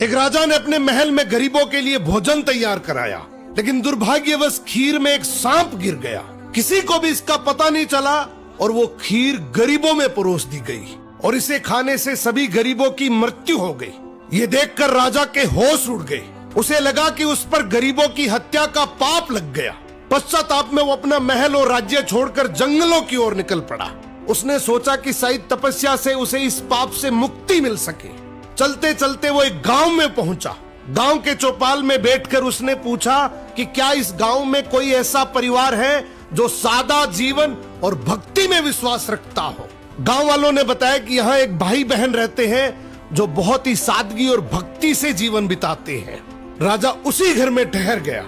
एक राजा ने अपने महल में गरीबों के लिए भोजन तैयार कराया, लेकिन दुर्भाग्यवश खीर में एक सांप गिर गया। किसी को भी इसका पता नहीं चला और वो खीर गरीबों में परोस दी गई और इसे खाने से सभी गरीबों की मृत्यु हो गई। ये देखकर राजा के होश उड़ गए। उसे लगा कि उस पर गरीबों की हत्या का पाप लग गया। पश्चाताप में वो अपना महल और राज्य छोड़कर जंगलों की ओर निकल पड़ा। उसने सोचा कि शायद तपस्या से उसे इस पाप से मुक्ति मिल सके। चलते चलते वो एक गांव में पहुंचा। गांव के चौपाल में बैठकर उसने पूछा कि क्या इस गांव में कोई ऐसा परिवार है जो सादा जीवन और भक्ति में विश्वास रखता हो। गांव वालों ने बताया कि यहाँ एक भाई बहन रहते हैं जो बहुत ही सादगी और भक्ति से जीवन बिताते हैं। राजा उसी घर में ठहर गया।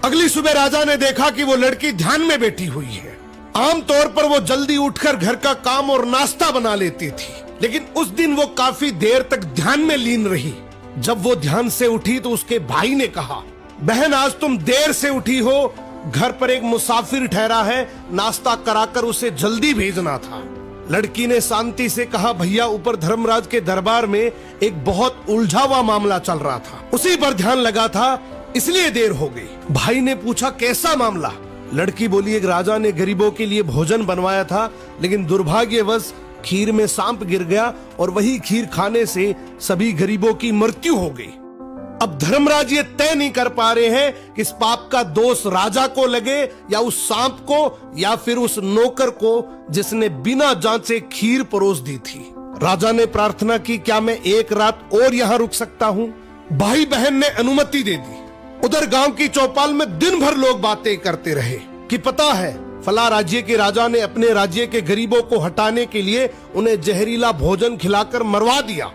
अगली सुबह राजा ने देखा कि वो लड़की ध्यान में बैठी हुई है। आमतौर पर वो जल्दी उठकर घर का काम और नाश्ता बना लेती थी, लेकिन उस दिन वो काफी देर तक ध्यान में लीन रही। जब वो ध्यान से उठी तो उसके भाई ने कहा, बहन आज तुम देर से उठी हो, घर पर एक मुसाफिर ठहरा है, नाश्ता कराकर उसे जल्दी भेजना था। लड़की ने शांति से कहा, भैया ऊपर धर्मराज के दरबार में एक बहुत उलझा हुआ मामला चल रहा था, उसी पर ध्यान लगा था, इसलिए देर हो गई। भाई ने पूछा, कैसा मामला? लड़की बोली, एक राजा ने गरीबों के लिए भोजन बनवाया था, लेकिन दुर्भाग्यवश खीर में सांप गिर गया और वही खीर खाने से सभी गरीबों की मृत्यु हो गई। अब धर्मराज ये तय नहीं कर पा रहे हैं कि इस पाप का दोष राजा को लगे या उस सांप को या फिर उस नौकर को जिसने बिना जांचे खीर परोस दी थी। राजा ने प्रार्थना की, क्या मैं एक रात और यहाँ रुक सकता हूँ? भाई बहन ने अनुमति दे दी। उधर गांव की चौपाल में दिन भर लोग बातें करते रहे कि पता है फला राज्य के राजा ने अपने राज्य के गरीबों को हटाने के लिए उन्हें जहरीला भोजन खिलाकर मरवा दिया।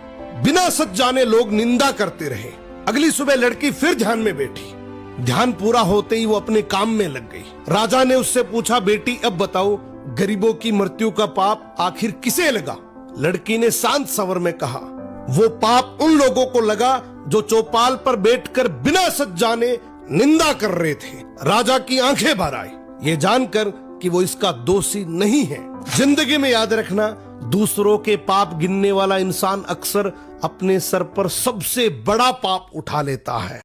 बिना सच जाने लोग निंदा करते रहे। अगली सुबह लड़की फिर ध्यान में बैठी। ध्यान पूरा होते ही वो अपने काम में लग गई। राजा ने उससे पूछा, बेटी अब बताओ गरीबों की मृत्यु का पाप आखिर किसे लगा? लड़की ने शांत स्वर में कहा, वो पाप उन लोगों को लगा जो चौपाल पर बैठकर बिना सच जाने निंदा कर रहे थे। राजा की आंखें भर आई, ये जानकर कि वो इसका दोषी नहीं है। जिंदगी में याद रखना, दूसरों के पाप गिनने वाला इंसान अक्सर अपने सर पर सबसे बड़ा पाप उठा लेता है।